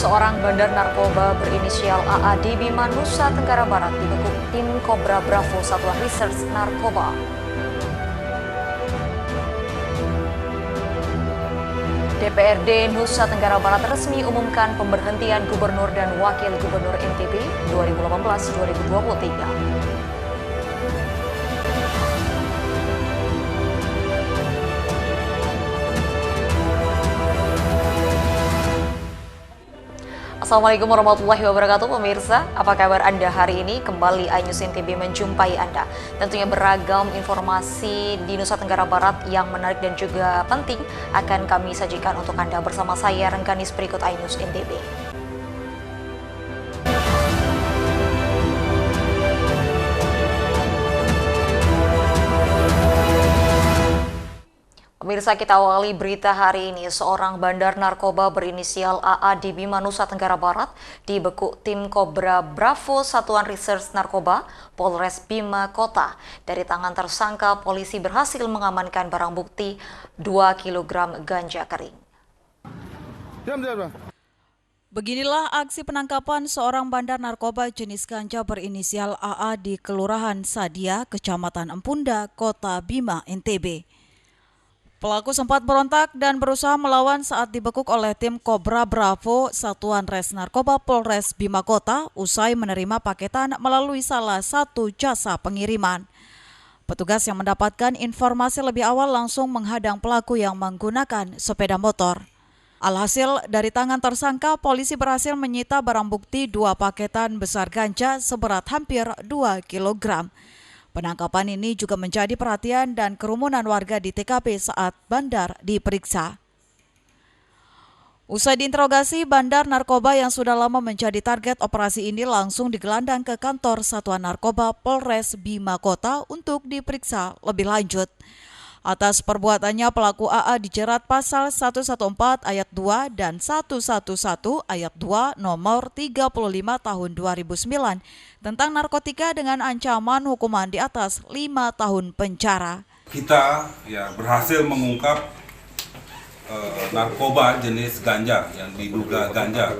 Seorang bandar narkoba berinisial AA di Bima, Nusa Tenggara Barat dibekuk tim Kobra Bravo Satuan Reserse Narkoba. DPRD Nusa Tenggara Barat resmi umumkan pemberhentian Gubernur dan Wakil Gubernur NTB 2018-2023. Assalamualaikum warahmatullahi wabarakatuh pemirsa, apa kabar Anda hari ini? Kembali iNews NTB menjumpai Anda. Tentunya beragam informasi di Nusa Tenggara Barat yang menarik dan juga penting akan kami sajikan untuk Anda bersama saya Rengganis berikut iNews NTB. Pemirsa, kita awali berita hari ini. Seorang bandar narkoba berinisial AA di Bima, Nusa Tenggara Barat dibekuk tim Kobra Bravo Satuan Reserse Narkoba Polres Bima Kota. Dari tangan tersangka, polisi berhasil mengamankan barang bukti 2 kg ganja kering. Beginilah aksi penangkapan seorang bandar narkoba jenis ganja berinisial AA di Kelurahan Sadia, Kecamatan Empunda, Kota Bima, NTB. Pelaku sempat berontak dan berusaha melawan saat dibekuk oleh tim Kobra Bravo Satuan Res Narkoba Polres Bima Kota usai menerima paketan melalui salah satu jasa pengiriman. Petugas yang mendapatkan informasi lebih awal langsung menghadang pelaku yang menggunakan sepeda motor. Alhasil, dari tangan tersangka, polisi berhasil menyita barang bukti 2 paketan besar ganja seberat hampir 2 kg. Penangkapan ini juga menjadi perhatian dan kerumunan warga di TKP saat bandar diperiksa. Usai diinterogasi, bandar narkoba yang sudah lama menjadi target operasi ini langsung digelandang ke kantor Satuan Narkoba Polres Bima Kota untuk diperiksa lebih lanjut. Atas perbuatannya, pelaku AA dijerat pasal 114 ayat 2 dan 111 ayat 2 nomor 35 tahun 2009 tentang narkotika dengan ancaman hukuman di atas 5 tahun penjara. Kita berhasil mengungkap narkoba jenis ganja yang diduga ganja.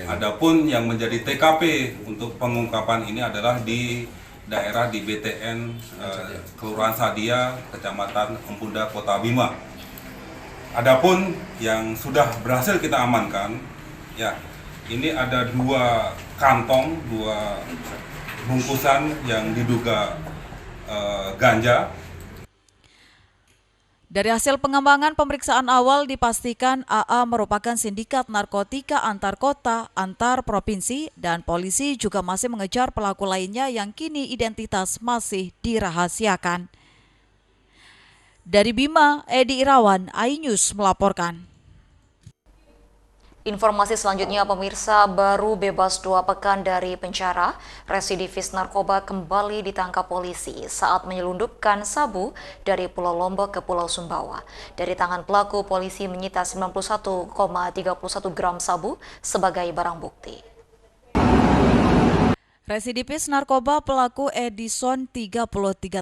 Adapun yang menjadi TKP untuk pengungkapan ini adalah di daerah di BTN Kelurahan Sadia, Kecamatan Empunda, Kota Bima. Adapun yang sudah berhasil kita amankan, ini ada 2 kantong, 2 bungkusan yang diduga ganja. Dari hasil pengembangan pemeriksaan awal dipastikan AA merupakan sindikat narkotika antar kota, antar provinsi, dan polisi juga masih mengejar pelaku lainnya yang kini identitas masih dirahasiakan. Dari Bima, Edi Irawan, iNews melaporkan. Informasi selanjutnya, pemirsa, baru bebas 2 pekan dari penjara, residivis narkoba kembali ditangkap polisi saat menyelundupkan sabu dari Pulau Lombok ke Pulau Sumbawa. Dari tangan pelaku, polisi menyita 91,31 gram sabu sebagai barang bukti. Residivis narkoba pelaku Edison 33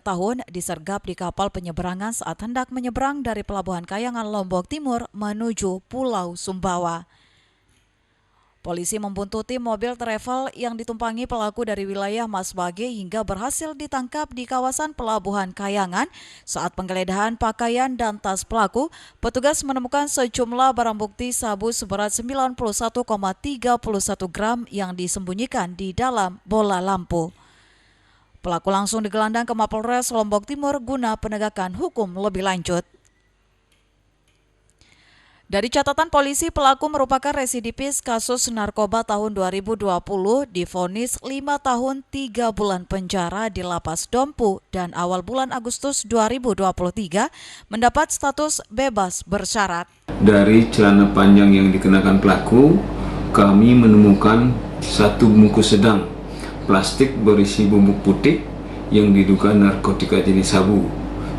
tahun disergap di kapal penyeberangan saat hendak menyeberang dari Pelabuhan Kayangan, Lombok Timur menuju Pulau Sumbawa. Polisi membuntuti mobil travel yang ditumpangi pelaku dari wilayah Masbage hingga berhasil ditangkap di kawasan Pelabuhan Kayangan. Saat penggeledahan pakaian dan tas pelaku, petugas menemukan sejumlah barang bukti sabu seberat 91,31 gram yang disembunyikan di dalam bola lampu. Pelaku langsung digelandang ke Mapolres Lombok Timur guna penegakan hukum lebih lanjut. Dari catatan polisi, pelaku merupakan residivis kasus narkoba tahun 2020 divonis 5 tahun 3 bulan penjara di Lapas Dompu dan awal bulan Agustus 2023 mendapat status bebas bersyarat. Dari celana panjang yang dikenakan pelaku, kami menemukan 1 bungkus sedang plastik berisi bubuk putih yang diduga narkotika jenis sabu.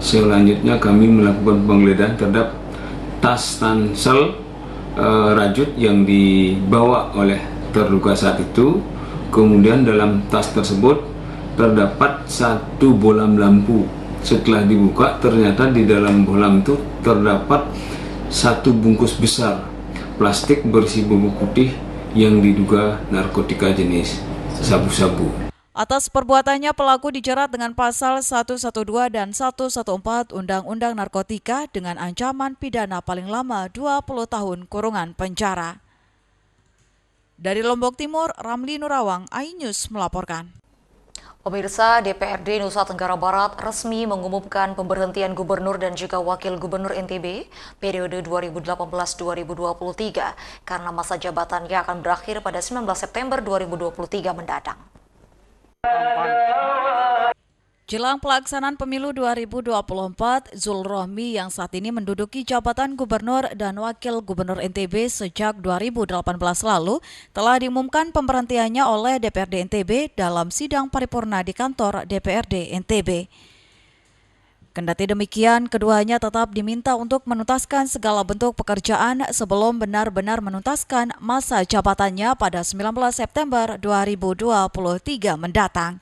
Selanjutnya kami melakukan penggeledahan terhadap tas ransel rajut yang dibawa oleh terduga saat itu. Kemudian dalam tas tersebut terdapat 1 bolam lampu. Setelah dibuka, ternyata di dalam bolam itu terdapat 1 bungkus besar plastik berisi bubuk putih yang diduga narkotika jenis sabu-sabu. Atas perbuatannya pelaku dijerat dengan pasal 112 dan 114 Undang-Undang Narkotika dengan ancaman pidana paling lama 20 tahun kurungan penjara. Dari Lombok Timur, Ramli Nurawang, iNews melaporkan. Pemirsa, DPRD Nusa Tenggara Barat resmi mengumumkan pemberhentian Gubernur dan juga Wakil Gubernur NTB periode 2018-2023 karena masa jabatannya akan berakhir pada 19 September 2023 mendatang. Jelang pelaksanaan pemilu 2024, Zul Rohmi yang saat ini menduduki jabatan Gubernur dan Wakil Gubernur NTB sejak 2018 lalu telah diumumkan pemberhentiannya oleh DPRD NTB dalam sidang paripurna di kantor DPRD NTB. Kendati demikian, keduanya tetap diminta untuk menuntaskan segala bentuk pekerjaan sebelum benar-benar menuntaskan masa jabatannya pada 19 September 2023 mendatang.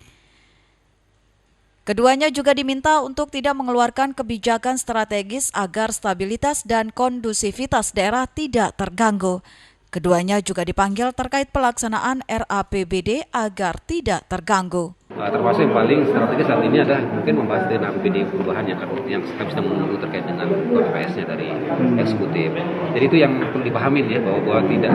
Keduanya juga diminta untuk tidak mengeluarkan kebijakan strategis agar stabilitas dan kondusivitas daerah tidak terganggu. Keduanya juga dipanggil terkait pelaksanaan RAPBD agar tidak terganggu. Termasuk yang paling strategis saat ini adalah mungkin membahas dengan APBD perubahan yang kami sedang menunggu terkait dengan KPS-nya dari eksekutif. Jadi itu yang perlu dipahamin ya, bahwa tidak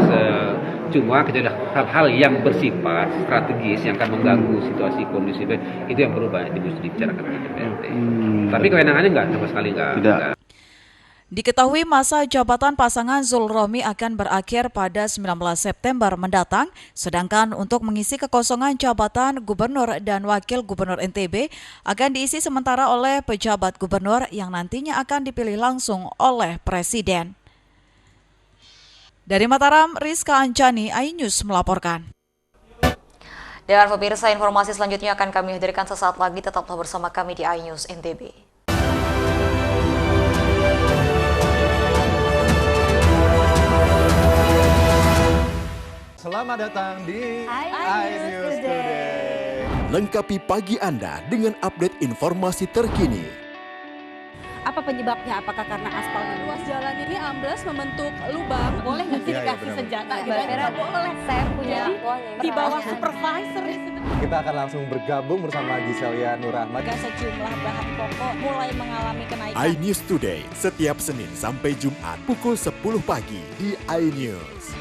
cuma kecuali hal-hal yang bersifat strategis yang akan mengganggu situasi kondusif itu yang perlu banyak dibicarakan di DPRD. Tapi kewenangannya sama sekali enggak. Diketahui masa jabatan pasangan Zul Rohmi akan berakhir pada 19 September mendatang, sedangkan untuk mengisi kekosongan jabatan Gubernur dan Wakil Gubernur NTB akan diisi sementara oleh pejabat gubernur yang nantinya akan dipilih langsung oleh Presiden. Dari Mataram, Rizka Anjani, iNews melaporkan. Dan pemirsa, informasi selanjutnya akan kami hadirkan sesaat lagi, tetaplah bersama kami di iNews NTB. Selamat datang di iNews Today. Lengkapi pagi Anda dengan update informasi terkini. Apa penyebabnya? Apakah karena aspalnya luas jalan ini amblas membentuk lubang? Boleh nggak sih dikasih senjata? Nggak boleh. Saya punya di bawah supervisor. Kita akan langsung bergabung bersama Giselia Nurahmat. Sejumlah bahan pokok mulai mengalami kenaikan. iNews Today setiap Senin sampai Jumat pukul 10 pagi di iNews.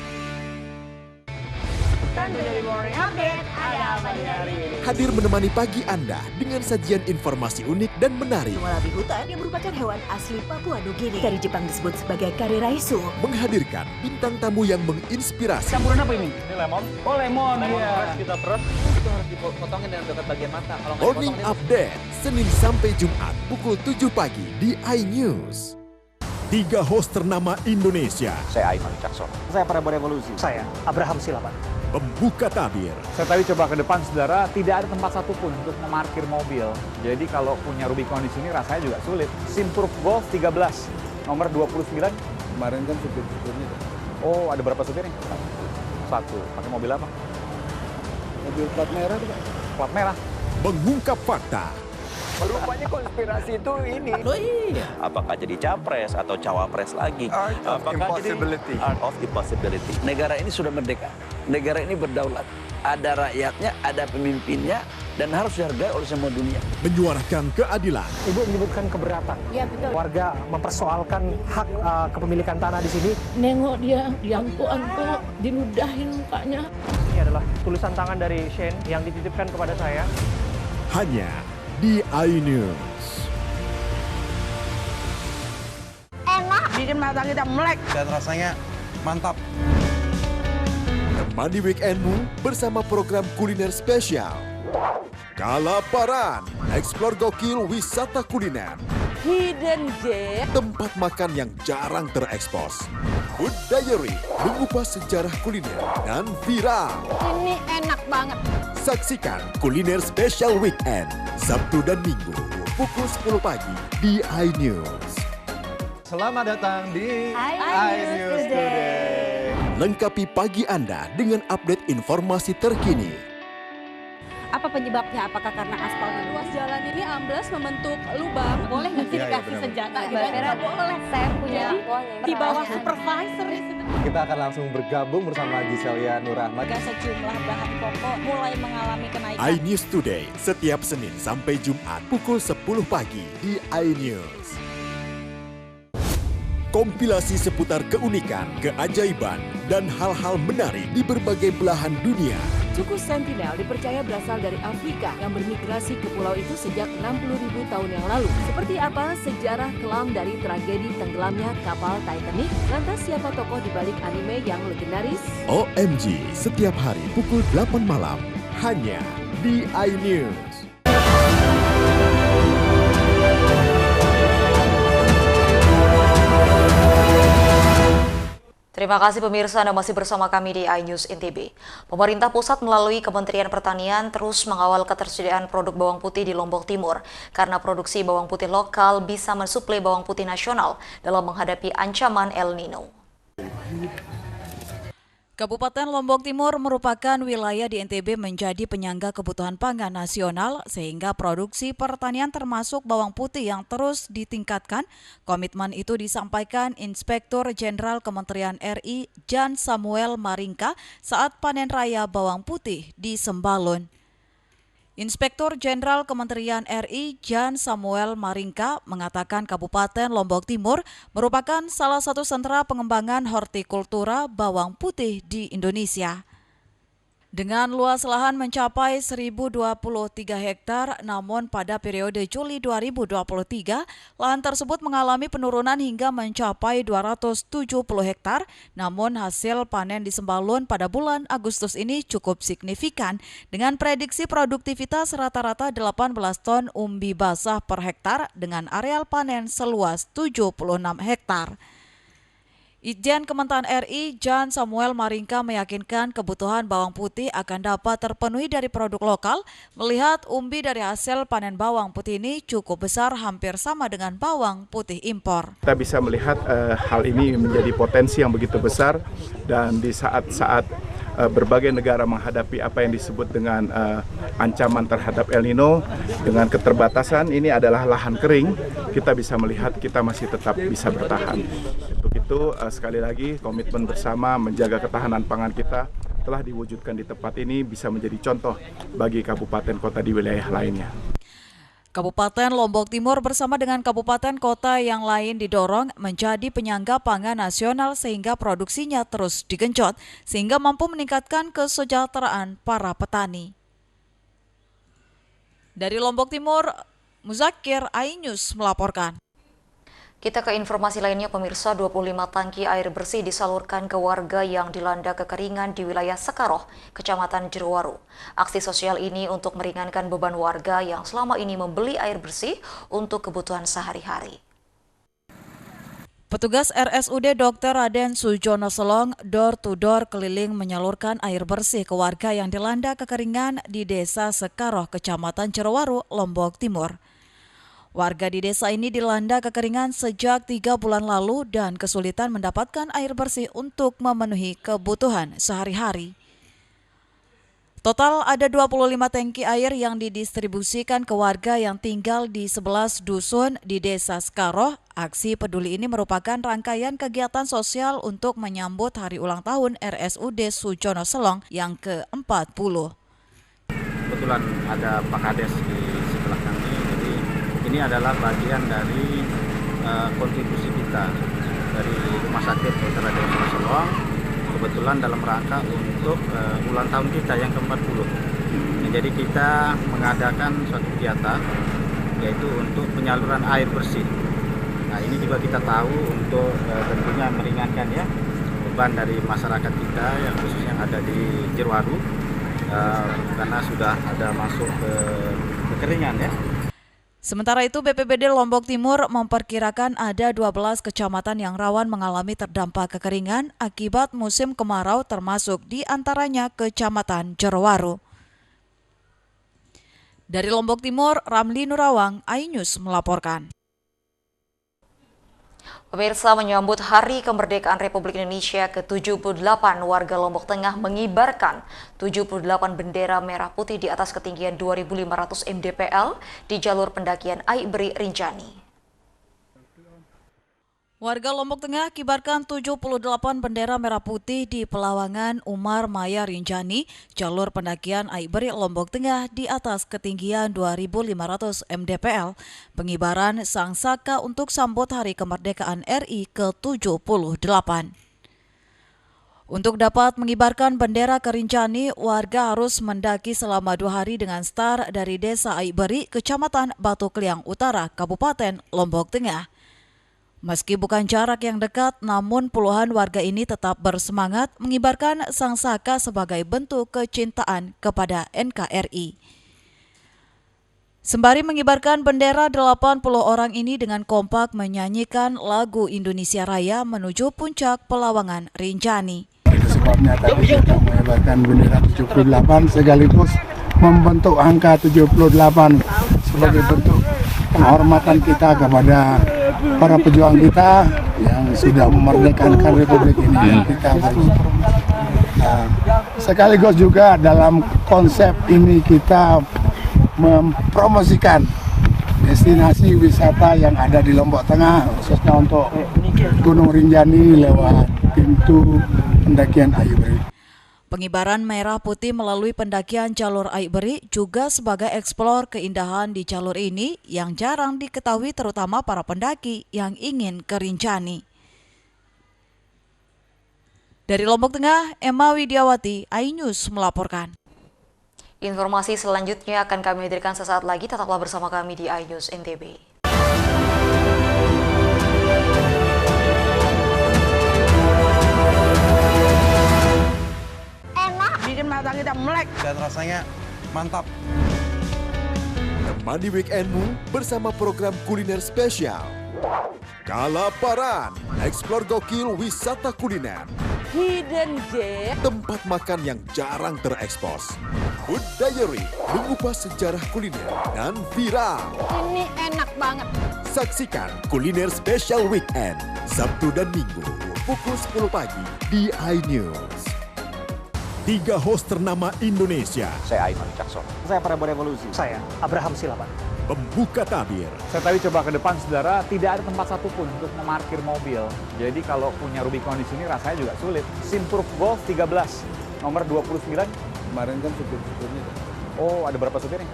Hadir menemani pagi Anda dengan sajian informasi unik dan menarik. Wallaby hutan yang merupakan hewan asli Papua Nugini. Dari Jepang disebut sebagai kare raisu. Menghadirkan bintang tamu yang menginspirasi. Campuran apa ini? Ini lemon. Oh lemon, ya. Kita peras. Itu harus dipotongin dengan dekat bagian mata. Kalau Morning Update, Senin sampai Jumat pukul 7 pagi di iNews. 3 host ternama Indonesia. Saya Aiman Caksono. Saya Prabowo Revolusi. Saya Abraham Silaban. Pembuka tabir. Saya tadi coba ke depan, saudara, tidak ada tempat satupun untuk memarkir mobil. Jadi kalau punya Rubicon di sini rasanya juga sulit. Simproof Golf 13, nomor 29. Kemarin kan supir-supirnya. Oh, ada berapa supirnya? Satu. Pakai mobil apa? Mobil plat merah tuh, Pak. Plat merah. Mengungkap fakta. Rupanya konspirasi itu ini. Loh iya. Apakah jadi capres atau cawapres lagi? Art of impossibility. Art of impossibility. Negara ini sudah merdeka. Negara ini berdaulat. Ada rakyatnya, ada pemimpinnya, dan harus dihargai oleh semua dunia. Menyuarakan keadilan. Ibu menyebutkan keberatan. Iya betul. Warga mempersoalkan hak kepemilikan tanah di sini. Nengok dia diangkut-angkut, diludahin mukanya. Ini adalah tulisan tangan dari Shane yang dititipkan kepada saya. Hanya di iNews. Enak. Bikin mata kita melek. Dan rasanya mantap. Temani weekendmu bersama program kuliner spesial. Kalaparan, eksplor gokil wisata kuliner. Hidden gem. Tempat makan yang jarang terekspos. Food Diary, mengupas sejarah kuliner dan viral. Ini enak banget. Saksikan kuliner spesial weekend, Sabtu dan Minggu, pukul 10 pagi di iNews. Selamat datang di iNews Today. Lengkapi pagi Anda dengan update informasi terkini. Apa penyebabnya? Apakah karena aspalnya luas jalan ini amblas membentuk lubang? Boleh nggak sih dikasih senjata? Nggak boleh. Saya punya di bawah supervisor. Kita akan langsung bergabung bersama Giselia Nur Ahmad. Sejumlah bahan pokok mulai mengalami kenaikan. iNews Today, setiap Senin sampai Jumat pukul 10 pagi di iNews. Kompilasi seputar keunikan, keajaiban, dan hal-hal menarik di berbagai belahan dunia. Suku Sentinel dipercaya berasal dari Afrika yang bermigrasi ke pulau itu sejak 60.000 tahun yang lalu. Seperti apa sejarah kelam dari tragedi tenggelamnya kapal Titanic? Lantas siapa tokoh di balik anime yang legendaris? OMG, setiap hari pukul 8 malam, hanya di iNews. Terima kasih pemirsa, Anda masih bersama kami di iNews NTB. Pemerintah pusat melalui Kementerian Pertanian terus mengawal ketersediaan produk bawang putih di Lombok Timur karena produksi bawang putih lokal bisa mensuplai bawang putih nasional dalam menghadapi ancaman El Nino. Kabupaten Lombok Timur merupakan wilayah di NTB menjadi penyangga kebutuhan pangan nasional sehingga produksi pertanian termasuk bawang putih yang terus ditingkatkan. Komitmen itu disampaikan Inspektur Jenderal Kementerian RI Jan Samuel Maringka saat panen raya bawang putih di Sembalun. Inspektur Jenderal Kementerian RI Jan Samuel Maringka mengatakan Kabupaten Lombok Timur merupakan salah satu sentra pengembangan hortikultura bawang putih di Indonesia. Dengan luas lahan mencapai 1.023 hektar, namun pada periode Juli 2023, lahan tersebut mengalami penurunan hingga mencapai 270 hektar, namun hasil panen di Sembalun pada bulan Agustus ini cukup signifikan, dengan prediksi produktivitas rata-rata 18 ton umbi basah per hektar dengan areal panen seluas 76 hektar. Itjen Kementan RI Jan Samuel Maringka meyakinkan kebutuhan bawang putih akan dapat terpenuhi dari produk lokal, melihat umbi dari hasil panen bawang putih ini cukup besar, hampir sama dengan bawang putih impor. Kita bisa melihat hal ini menjadi potensi yang begitu besar, dan di saat-saat berbagai negara menghadapi apa yang disebut dengan ancaman terhadap El Nino, dengan keterbatasan ini adalah lahan kering, kita bisa melihat kita masih tetap bisa bertahan. Untuk itu sekali lagi komitmen bersama menjaga ketahanan pangan kita telah diwujudkan di tempat ini, bisa menjadi contoh bagi kabupaten kota di wilayah lainnya. Kabupaten Lombok Timur bersama dengan kabupaten kota yang lain didorong menjadi penyangga pangan nasional sehingga produksinya terus digenjot sehingga mampu meningkatkan kesejahteraan para petani. Dari Lombok Timur, Muzakir, iNews melaporkan. Kita ke informasi lainnya pemirsa, 25 tangki air bersih disalurkan ke warga yang dilanda kekeringan di wilayah Sekaroh, Kecamatan Jerowaru. Aksi sosial ini untuk meringankan beban warga yang selama ini membeli air bersih untuk kebutuhan sehari-hari. Petugas RSUD Dr. Raden Sujono Selong door-to-door keliling menyalurkan air bersih ke warga yang dilanda kekeringan di Desa Sekaroh, Kecamatan Jerowaru, Lombok Timur. Warga di desa ini dilanda kekeringan sejak 3 bulan lalu dan kesulitan mendapatkan air bersih untuk memenuhi kebutuhan sehari-hari. Total ada 25 tangki air yang didistribusikan ke warga yang tinggal di 11 dusun di Desa Sekaroh. Aksi peduli ini merupakan rangkaian kegiatan sosial untuk menyambut hari ulang tahun RSUD Sujono Selong yang ke-40. Kebetulan ada Pak Kades di sebelah kami, jadi ini adalah bagian dari kontribusi kita dari Rumah Sakit Dr. Raden Sujono Selong, kebetulan dalam rangka untuk ulang tahun kita yang ke-40. Jadi kita mengadakan suatu kegiatan yaitu untuk penyaluran air bersih. Nah, ini juga kita tahu untuk tentunya meringankan ya beban dari masyarakat kita yang khususnya ada di Jerowaru karena sudah ada masuk ke kekeringan ya. Sementara itu, BPBD Lombok Timur memperkirakan ada 12 kecamatan yang rawan mengalami terdampak kekeringan akibat musim kemarau, termasuk di antaranya Kecamatan Jerowaru. Dari Lombok Timur, Ramli Nurawang, iNews melaporkan. Pemirsa, menyambut Hari Kemerdekaan Republik Indonesia ke-78, warga Lombok Tengah mengibarkan 78 bendera merah putih di atas ketinggian 2.500 mdpl di jalur pendakian Aibri Rinjani. Warga Lombok Tengah kibarkan 78 bendera merah putih di Pelawangan Umar Maya Rinjani, jalur pendakian Aiberi Lombok Tengah di atas ketinggian 2.500 mdpl, pengibaran Sang Saka untuk sambut Hari Kemerdekaan RI ke-78. Untuk dapat mengibarkan bendera ke Rinjani, warga harus mendaki selama 2 hari dengan start dari Desa Aiberi, Kecamatan Batu Kliang Utara, Kabupaten Lombok Tengah. Meski bukan jarak yang dekat, namun puluhan warga ini tetap bersemangat mengibarkan Sang Saka sebagai bentuk kecintaan kepada NKRI. Sembari mengibarkan bendera, 80 orang ini dengan kompak menyanyikan lagu Indonesia Raya menuju puncak Pelawangan Rinjani. Itu sebabnya tadi kita mengibarkan bendera 78 sekaligus membentuk angka 78 sebagai bentuk penghormatan kita kepada para pejuang kita yang sudah memerdekakan Republik ini. Kita sekaligus juga dalam konsep ini kita mempromosikan destinasi wisata yang ada di Lombok Tengah, khususnya untuk Gunung Rinjani lewat pintu pendakian Aiberi. Pengibaran merah putih melalui pendakian jalur Aiberi juga sebagai eksplor keindahan di jalur ini yang jarang diketahui terutama para pendaki yang ingin ke Rinjani. Dari Lombok Tengah, Emma Widiawati, iNews melaporkan. Informasi selanjutnya akan kami hadirkan sesaat lagi, tetaplah bersama kami di iNews NTB. Mata kita melek dan rasanya mantap. Temani weekendmu bersama program kuliner spesial. Kalaparan, eksplor gokil wisata kuliner. Hidden Gem, tempat makan yang jarang terekspos. Food Diary, mengupas sejarah kuliner dan viral. ini enak banget. Saksikan kuliner spesial weekend, Sabtu dan Minggu, pukul 10 pagi di iNews. 3 host ternama Indonesia. Saya Aiman Wicaksono. Saya Prabowo Revolusi. Saya Abraham Silaban. Pembuka tabir. Saya tadi coba ke depan, saudara, tidak ada tempat satupun untuk memarkir mobil. Jadi kalau punya Rubicon di sini rasanya juga sulit. Simpruk Golf 13, nomor 29. Kemarin kan supir-supirnya. Oh, ada berapa supirnya?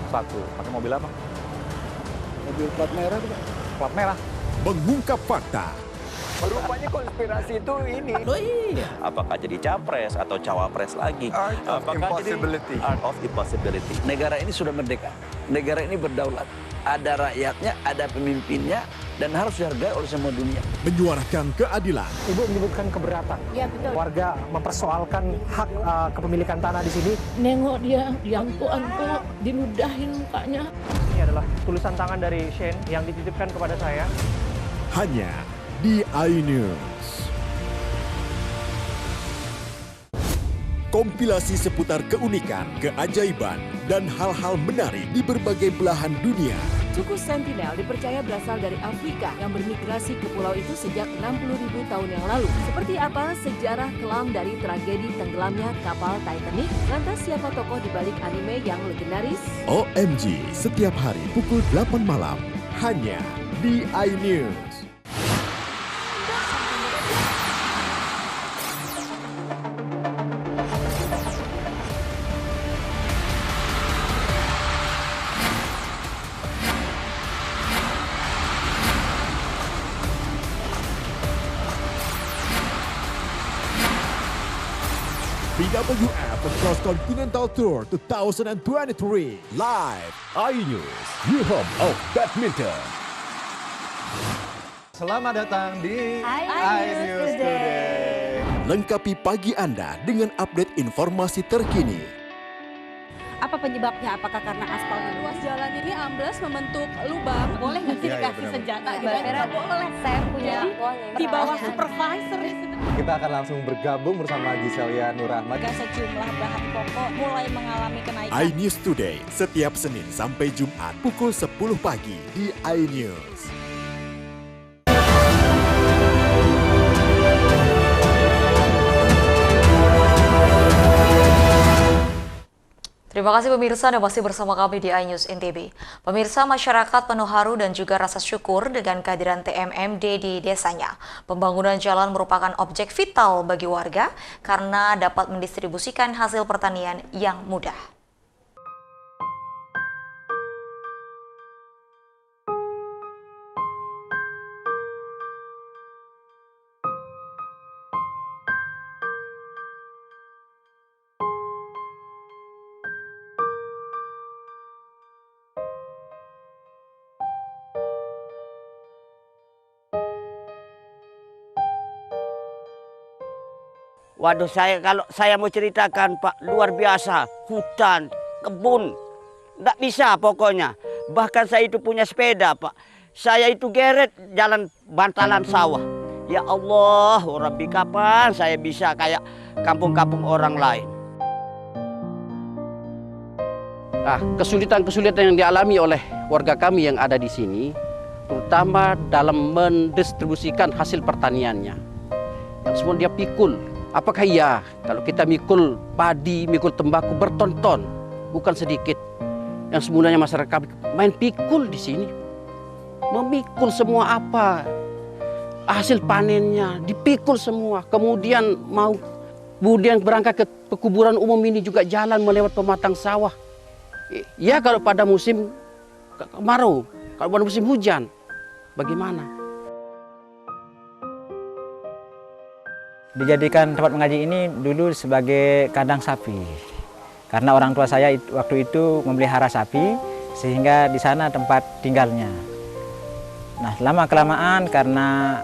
1. Pakai mobil apa? Mobil plat merah tuh, Pak. Plat merah. Mengungkap fakta. Rupanya konspirasi itu ini. Oh iya. Apakah jadi capres atau cawapres lagi? Apakah jadi art of impossibility. Negara ini sudah merdeka. Negara ini berdaulat. Ada rakyatnya, ada pemimpinnya, dan harus dihargai oleh semua dunia. Menyuarakan keadilan. Ibu menyebutkan keberatan. Ya betul. Warga mempersoalkan hak kepemilikan tanah di sini. Nengok dia diangkut-angkut, diludahin mukanya. Ini adalah tulisan tangan dari Shane yang dititipkan kepada saya. Hanya di iNews. Kompilasi seputar keunikan, keajaiban, dan hal-hal menarik di berbagai belahan dunia. Suku Sentinel dipercaya berasal dari Afrika yang bermigrasi ke pulau itu sejak 60.000 tahun yang lalu. Seperti apa sejarah kelam dari tragedi tenggelamnya kapal Titanic? Lantas siapa tokoh di balik anime yang legendaris? OMG, setiap hari pukul 8 malam, hanya di iNews. BWF Cross Continental Tour 2023 live iNews, your home of badminton. Selamat datang di iNews Today. Lengkapi pagi Anda dengan update informasi terkini. Apa penyebabnya? Apakah karena aspal ruas jalan ini amblas membentuk lubang? Boleh nggak sih dikasih senjata? Nggak boleh. Saya punya di bawah supervisor. Kita akan langsung bergabung bersama Giselia Nurahmat. Sejumlah bahan pokok mulai mengalami kenaikan. iNews Today setiap Senin sampai Jumat pukul 10 pagi di iNews. Terima Terima kasih pemirsa, Anda masih bersama kami di iNews NTB. Pemirsa, masyarakat penuh haru dan juga rasa syukur dengan kehadiran TMMD di desanya. Pembangunan jalan merupakan objek vital bagi warga karena dapat mendistribusikan hasil pertanian yang mudah. Waduh, kalau saya mau ceritakan, Pak, luar biasa. Hutan, kebun, nggak bisa pokoknya. Bahkan saya itu punya sepeda, Pak. Saya itu geret jalan bantalan sawah. Ya Allah, Rabbi, kapan saya bisa kayak kampung-kampung orang lain? Nah, kesulitan-kesulitan yang dialami oleh warga kami yang ada di sini, terutama dalam mendistribusikan hasil pertaniannya. Yang semua dia pikul. Apakah iya kalau kita mikul padi, mikul tembakau berton-ton, bukan sedikit. Yang sebenarnya masyarakat main pikul di sini. Memikul semua apa? Hasil panennya dipikul semua. Kemudian berangkat ke pekuburan umum ini juga jalan melewat pematang sawah. Ya kalau pada musim kemarau, kalau pada musim hujan, bagaimana? Dijadikan tempat mengaji ini dulu sebagai kandang sapi. Karena orang tua saya waktu itu memelihara sapi, sehingga di sana tempat tinggalnya. Nah, lama-kelamaan karena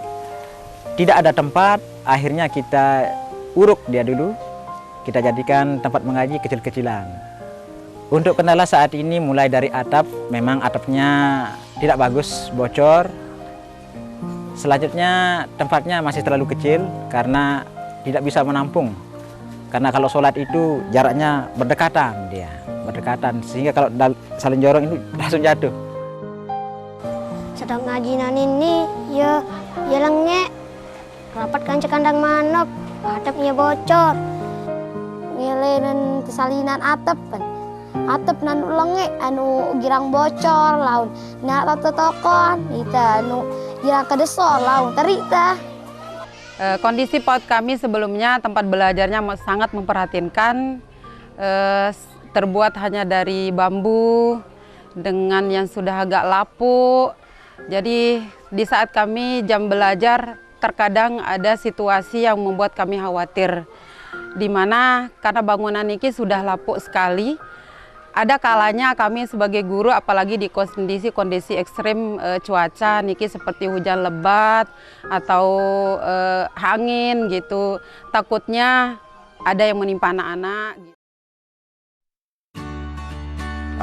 tidak ada tempat, akhirnya kita uruk dia dulu. Kita jadikan tempat mengaji kecil-kecilan. Untuk kendala saat ini mulai dari atap, memang atapnya tidak bagus, bocor. Selanjutnya tempatnya masih terlalu kecil karena tidak bisa menampung. Karena kalau sholat itu jaraknya berdekatan sehingga kalau saling jorong itu langsung jatuh. Sedang ngajinan ini ya lengek, rapat kanca kandang manok, atapnya bocor, ngelenan salinan atap nan lengek anu girang bocor laun nak tato tokon ita anu girang kedesor laun terita. Kondisi PAUD kami sebelumnya tempat belajarnya sangat memprihatinkan, terbuat hanya dari bambu dengan yang sudah agak lapuk. Jadi di saat kami jam belajar terkadang ada situasi yang membuat kami khawatir, di mana karena bangunan ini sudah lapuk sekali. Ada kalanya kami sebagai guru, apalagi di kondisi ekstrim cuaca niki seperti hujan lebat atau angin gitu, takutnya ada yang menimpa anak-anak.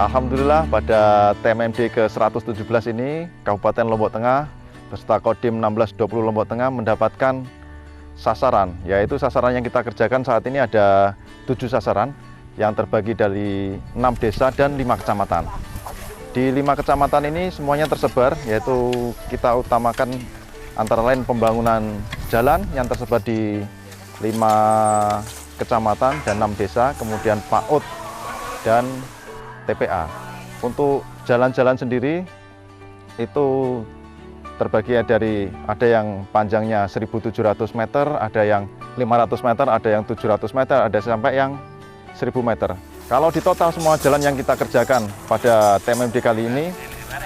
Alhamdulillah pada TMMD ke-117 ini Kabupaten Lombok Tengah beserta Kodim 1620 Lombok Tengah mendapatkan sasaran, yaitu sasaran yang kita kerjakan saat ini ada 7 sasaran yang terbagi dari 6 desa dan 5 kecamatan. Di 5 kecamatan ini semuanya tersebar, yaitu kita utamakan antara lain pembangunan jalan yang tersebar di 5 kecamatan dan 6 desa, kemudian PAUD dan TPA. Untuk jalan-jalan sendiri itu terbagi dari ada yang panjangnya 1.700 meter, ada yang 500 meter, ada yang 700 meter, ada sampai yang 1.000 meter. Kalau di total semua jalan yang kita kerjakan pada TMMD kali ini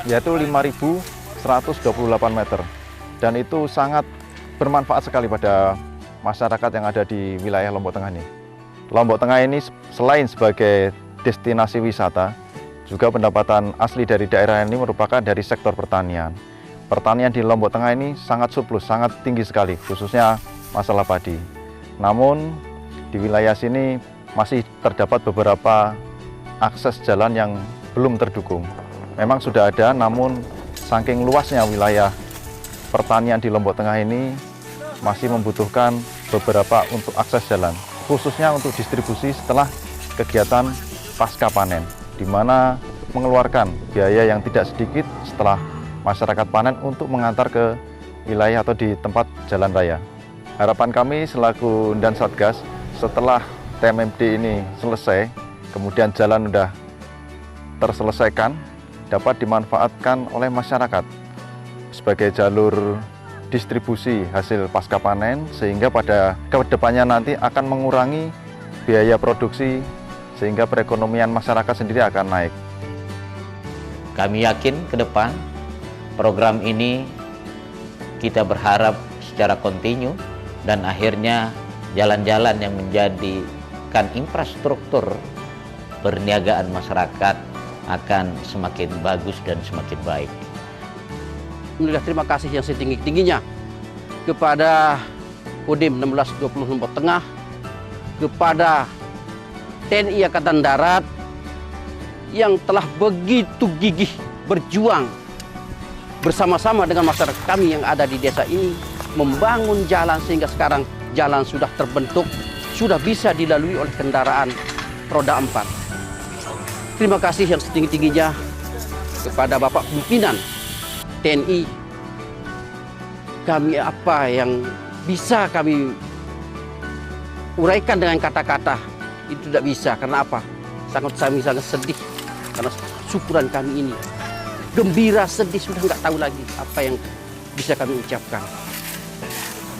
yaitu 5.128 meter, dan itu sangat bermanfaat sekali pada masyarakat yang ada di wilayah Lombok Tengah ini. Lombok Tengah ini selain sebagai destinasi wisata, juga pendapatan asli dari daerah ini merupakan dari sektor pertanian. Pertanian di Lombok Tengah ini sangat surplus, sangat tinggi sekali, khususnya masalah padi. Namun di wilayah sini masih terdapat beberapa akses jalan yang belum terdukung. Memang sudah ada, namun saking luasnya wilayah pertanian di Lombok Tengah ini masih membutuhkan beberapa untuk akses jalan, khususnya untuk distribusi setelah kegiatan pasca panen, di mana mengeluarkan biaya yang tidak sedikit setelah masyarakat panen untuk mengantar ke wilayah atau di tempat jalan raya. Harapan kami selaku Dan Satgas, setelah TMMD ini selesai, kemudian jalan sudah terselesaikan, dapat dimanfaatkan oleh masyarakat sebagai jalur distribusi hasil pasca panen, sehingga pada kedepannya nanti akan mengurangi biaya produksi, sehingga perekonomian masyarakat sendiri akan naik. Kami yakin ke depan program ini kita berharap secara kontinu dan akhirnya jalan-jalan yang menjadikan infrastruktur perniagaan masyarakat akan semakin bagus dan semakin baik. Alhamdulillah, terima kasih yang setinggi-tingginya kepada Kodim 1620 Lombok Tengah, kepada TNI Angkatan Darat yang telah begitu gigih berjuang bersama-sama dengan masyarakat kami yang ada di desa ini membangun jalan sehingga sekarang jalan sudah terbentuk, sudah bisa dilalui oleh kendaraan roda 4. Terima kasih yang setinggi-tingginya kepada Bapak Pimpinan TNI. Kami apa yang bisa kami uraikan dengan kata-kata itu tidak bisa. Karena apa? Sangat sedih karena syukuran kami ini. Gembira, sedih, sudah nggak tahu lagi apa yang bisa kami ucapkan.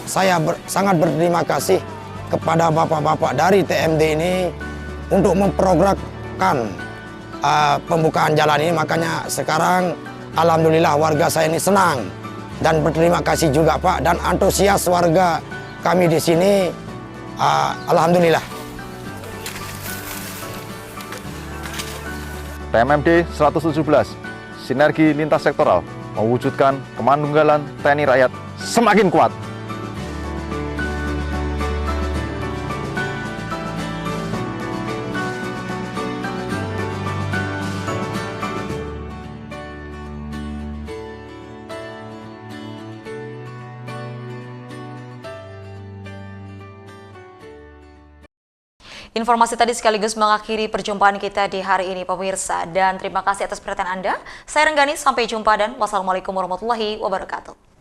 Saya sangat berterima kasih kepada bapak-bapak dari TMD ini untuk memprogramkan pembukaan jalan ini. Makanya sekarang alhamdulillah warga saya ini senang dan berterima kasih juga Pak, dan antusias warga kami di sini alhamdulillah. TMMD 117, sinergi lintas sektoral, mewujudkan kemandunggalan TNI rakyat semakin kuat. Informasi tadi sekaligus mengakhiri perjumpaan kita di hari ini pemirsa, dan terima kasih atas perhatian Anda. Saya Renggani, sampai jumpa dan wassalamualaikum warahmatullahi wabarakatuh.